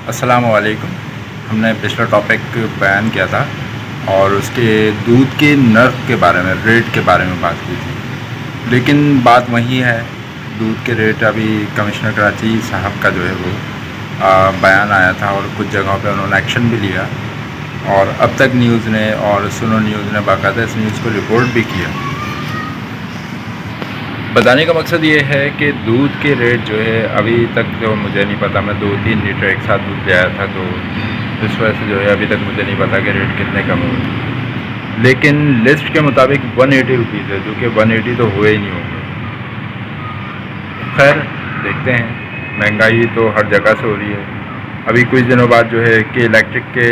السلام علیکم. ہم نے پچھلا ٹاپک بیان کیا تھا اور اس کے دودھ کے نرخ کے بارے میں، ریٹ کے بارے میں بات کی تھی، لیکن بات وہی ہے. دودھ کے ریٹ ابھی کمشنر کراچی صاحب کا جو ہے وہ بیان آیا تھا اور کچھ جگہوں پہ انہوں نے ایکشن بھی لیا، اور اب تک نیوز نے اور سنو نیوز نے باقاعدہ اس نیوز کو رپورٹ بھی کیا. بتانے کا مقصد یہ ہے کہ دودھ کے ریٹ جو ہے ابھی تک تو مجھے نہیں پتہ. میں 2-3 لیٹر ایک ساتھ دودھ لے آیا تھا، تو اس وجہ سے جو ہے ابھی تک مجھے نہیں پتہ کہ ریٹ کتنے کم ہوئے، لیکن لسٹ کے مطابق 180 روپیز ہے، جو کہ 180 تو ہوئے ہی نہیں ہوں گے. خیر دیکھتے ہیں. مہنگائی تو ہر جگہ سے ہو رہی ہے. ابھی کچھ دنوں بعد جو ہے کہ الیکٹرک کے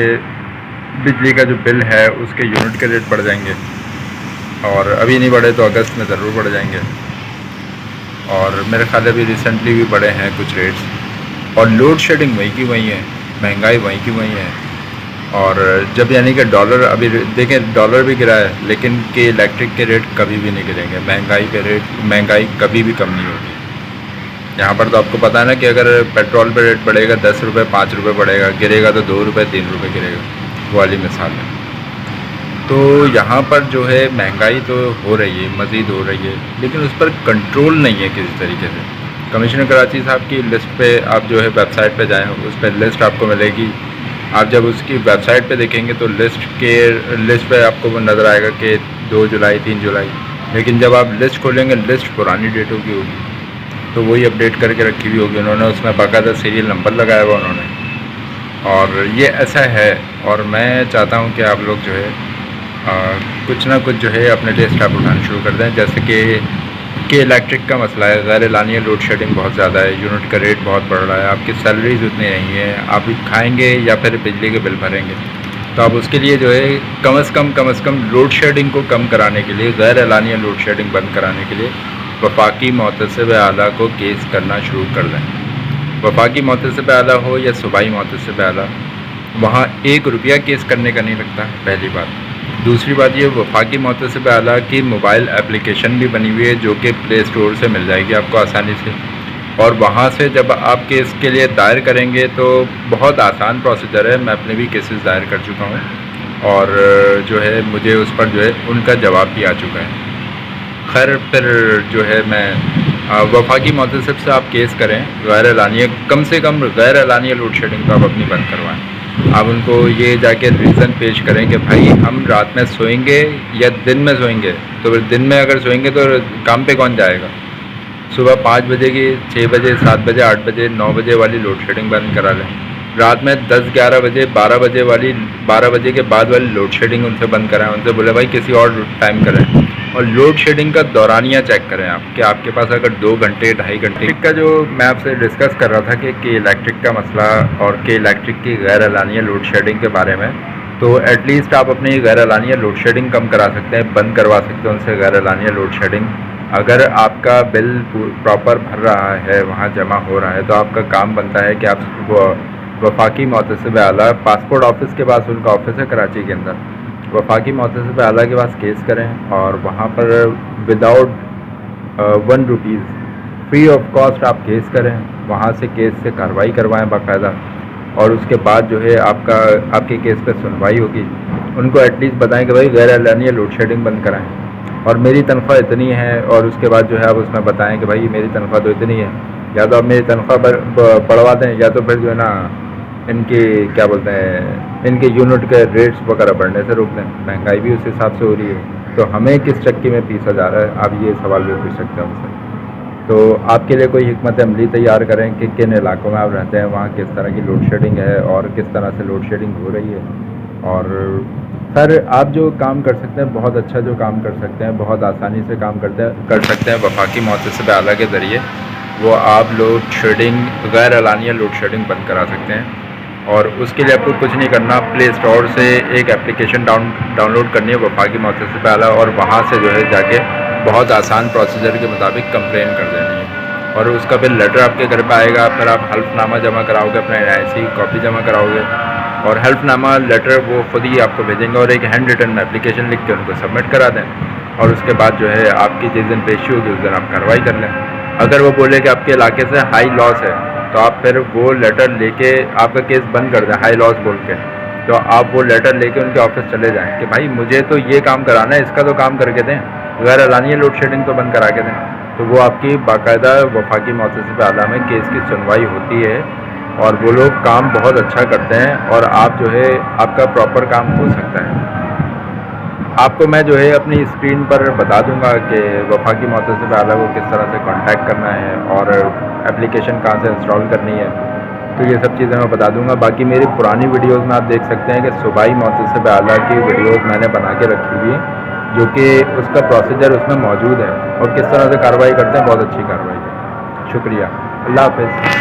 بجلی کا جو بل ہے اس کے یونٹ کے ریٹ بڑھ جائیں گے، اور ابھی نہیں بڑھے تو اگست میں ضرور بڑھ جائیں گے. اور میرے خیال ابھی ریسنٹلی بھی بڑھے ہیں کچھ ریٹس، اور لوڈ شیڈنگ وہیں کی وہیں ہے، مہنگائی وہیں کی وہیں ہے. اور جب یعنی کہ ڈالر ابھی دیکھیں ڈالر بھی گرا ہے، لیکن کہ الیکٹرک کے ریٹ کبھی بھی نہیں گریں گے. مہنگائی کبھی بھی کم نہیں ہوگی. یہاں پر تو آپ کو پتہ ہے نا کہ اگر پیٹرول پہ ریٹ بڑھے گا 10 روپے 5 روپے بڑھے گا، گرے گا تو 2 روپے 3 روپے گرے گا. وہ والی مثال ہے. تو یہاں پر جو ہے مہنگائی تو ہو رہی ہے، مزید ہو رہی ہے، لیکن اس پر کنٹرول نہیں ہے کسی طریقے سے. کمشنر کراچی صاحب کی لسٹ پہ آپ جو ہے ویب سائٹ پہ جائیں، اس پہ لسٹ آپ کو ملے گی. آپ جب اس کی ویب سائٹ پہ دیکھیں گے تو لسٹ پہ آپ کو وہ نظر آئے گا کہ 2 جولائی 3 جولائی، لیکن جب آپ لسٹ کھولیں گے لسٹ پرانی ڈیٹوں کی ہوگی، تو وہی اپڈیٹ کر کے رکھی ہوئی ہوگی انہوں نے. اس میں باقاعدہ سیریل نمبر لگایا ہوا انہوں نے. اور یہ ایسا ہے، اور میں چاہتا ہوں کہ آپ لوگ جو ہے کچھ نہ کچھ جو ہے اپنے لیے اسٹیپ اٹھانا شروع کر دیں. جیسے کہ الیکٹرک کا مسئلہ ہے، غیر اعلانیہ لوڈ شیڈنگ بہت زیادہ ہے، یونٹ کا ریٹ بہت بڑھ رہا ہے، آپ کی سیلریز اتنی نہیں ہیں، آپ کھائیں گے یا پھر بجلی کے بل بھریں گے. تو آپ اس کے لیے جو ہے کم از کم لوڈ شیڈنگ کو کم کرانے کے لیے، غیر اعلانیہ لوڈ شیڈنگ بند کرانے کے لیے وفاقی محتسب اعلیٰ کو کیس کرنا شروع کر دیں. وفاقی محتسب اعلیٰ ہو یا صوبائی محتسب اعلیٰ، وہاں 1 روپیہ کیس کرنے کا نہیں لگتا، پہلی بات. دوسری بات یہ، وفاقی محتسب اعلیٰ کی موبائل اپلیکیشن بھی بنی ہوئی ہے، جو کہ پلے اسٹور سے مل جائے گی آپ کو آسانی سے. اور وہاں سے جب آپ کیس کے لیے دائر کریں گے تو بہت آسان پروسیجر ہے. میں اپنے بھی کیسز دائر کر چکا ہوں، اور جو ہے مجھے اس پر جو ہے ان کا جواب بھی آ چکا ہے. خیر پھر جو ہے میں وفاقی محتسب سے آپ کیس کریں، غیر اعلانیہ کم سے کم غیر اعلانیہ لوڈ شیڈنگ کو آپ اپنی بند کروائیں. آپ ان کو یہ جا کے ریزن پیش کریں کہ بھائی ہم رات میں سوئیں گے یا دن میں سوئیں گے. تو دن میں اگر سوئیں گے تو کام پہ کون جائے گا؟ صبح 5 بجے کی 6 بجے 7 بجے 8 بجے 9 بجے والی لوڈ شیڈنگ بند کرا لیں. رات میں 10 11 بجے 12 بجے کے بعد والی لوڈ شیڈنگ ان سے بند کرائیں. ان سے بولے بھائی کسی اور ٹائم کریں. اور لوڈ شیڈنگ کا دورانیہ چیک کریں آپ کہ آپ کے پاس اگر 2 گھنٹے 2.5 گھنٹے کا، جو میں آپ سے ڈسکس کر رہا تھا کہ الیکٹرک کا مسئلہ اور کہ الیکٹرک کی غیر اعلانیہ لوڈ شیڈنگ کے بارے میں، تو ایٹ لیسٹ آپ اپنی غیر اعلانیہ لوڈ شیڈنگ کم کرا سکتے ہیں، بند کروا سکتے ہیں ان سے غیر اعلانیہ لوڈ شیڈنگ. اگر آپ کا بل پراپر بھر رہا ہے، وہاں جمع ہو رہا ہے، تو آپ کا کام بنتا ہے کہ آپ وفاقی محتسب اعلیٰ، پاسپورٹ آفس کے پاس ان کا آفس ہے کراچی کے اندر، وفاقی محتسب اعلیٰ کے پاس کیس کریں، اور وہاں پر without 1 rupees free of cost آپ کیس کریں. وہاں سے کیس سے کارروائی کروائیں باقاعدہ، اور اس کے بعد جو ہے آپ کے کیس پہ سنوائی ہوگی. ان کو ایٹ لیسٹ بتائیں کہ بھائی غیر اعلانیہ لوڈ شیڈنگ بند کرائیں، اور میری تنخواہ اتنی ہے. اور اس کے بعد جو ہے آپ اس میں بتائیں کہ بھائی میری تنخواہ تو اتنی ہے، یا تو آپ میری تنخواہ بڑھوا دیں، یا تو پھر جو ہے نا ان کی کیا بولتے ہیں، ان کے یونٹ کے ریٹس وغیرہ بڑھنے سے روک دیں. مہنگائی بھی اس حساب سے ہو رہی ہے، تو ہمیں کس چکی میں پیسا جا رہا ہے؟ آپ یہ سوال بھی پوچھ سکتے ہیں ہم سے. تو آپ کے لیے کوئی حکمت عملی تیار کریں کہ کن علاقوں میں آپ رہتے ہیں، وہاں کس طرح کی لوڈ شیڈنگ ہے اور کس طرح سے لوڈ شیڈنگ ہو رہی ہے. اور سر آپ جو کام کر سکتے ہیں، بہت اچھا جو کام کر سکتے ہیں، بہت آسانی سے کام کر سکتے ہیں وفاقی محتسب اعلیٰ کے ذریعے، وہ آپ لوڈ شیڈنگ غیر اعلانیہ لوڈ شیڈنگ بند کرا سکتے ہیں. اور اس کے لیے آپ کو کچھ نہیں کرنا، پلے اسٹور سے ایک اپلیکیشن ڈاؤن لوڈ کرنی ہے وفاقی محتسب اعلیٰ، اور وہاں سے جو ہے جا کے بہت آسان پروسیجر کے مطابق کمپلین کر دینی ہے. اور اس کا پھر لیٹر آپ کے گھر پہ آئے گا. پھر آپ حلف نامہ جمع کراؤ گے، اپنا NIC کاپی جمع کراؤ گے، اور حلف نامہ لیٹر وہ خود ہی آپ کو بھیجیں گے، اور ایک ہینڈ ریٹن میں اپلیکیشن لکھ کے ان کو سبمٹ کرا دیں. اور اس کے بعد جو ہے آپ کی جس دن پیشی ہوگی اس دن آپ کارروائی کر لیں. اگر وہ بولے کہ آپ کے علاقے سے ہائی لاس ہے، تو آپ پھر وہ لیٹر لے کے آپ کا کیس بند کر دیں ہائی لاس بول کے، تو آپ وہ لیٹر لے کے ان کے آفس چلے جائیں کہ بھائی مجھے تو یہ کام کرانا ہے، اس کا تو کام کر کے دیں، غیر اعلانیہ لوڈ شیڈنگ تو بند کرا کے دیں۔ تو وہ آپ کی باقاعدہ وفاقی محتسب اعلیٰ میں کیس کی سنوائی ہوتی ہے، اور وہ لوگ کام بہت اچھا کرتے ہیں، اور آپ جو ہے آپ کا پراپر کام ہو سکتا ہے۔ آپ کو میں جو ہے اپنی اسکرین پر بتا دوں گا کہ وفاقی محتسب اعلیٰ کو کس طرح سے کانٹیکٹ کرنا ہے اور اپلیکیشن کہاں سے انسٹال کرنی ہے، تو یہ سب چیزیں میں بتا دوں گا۔ باقی میری پرانی ویڈیوز میں آپ دیکھ سکتے ہیں کہ صوبائی محتسب اعلیٰ کی ویڈیوز میں نے بنا کے رکھی ہوئی ہیں، جو کہ اس کا پروسیجر اس میں موجود ہے، اور کس طرح سے کارروائی کرتے ہیں، بہت اچھی کارروائی ہے۔ شکریہ، اللہ حافظ۔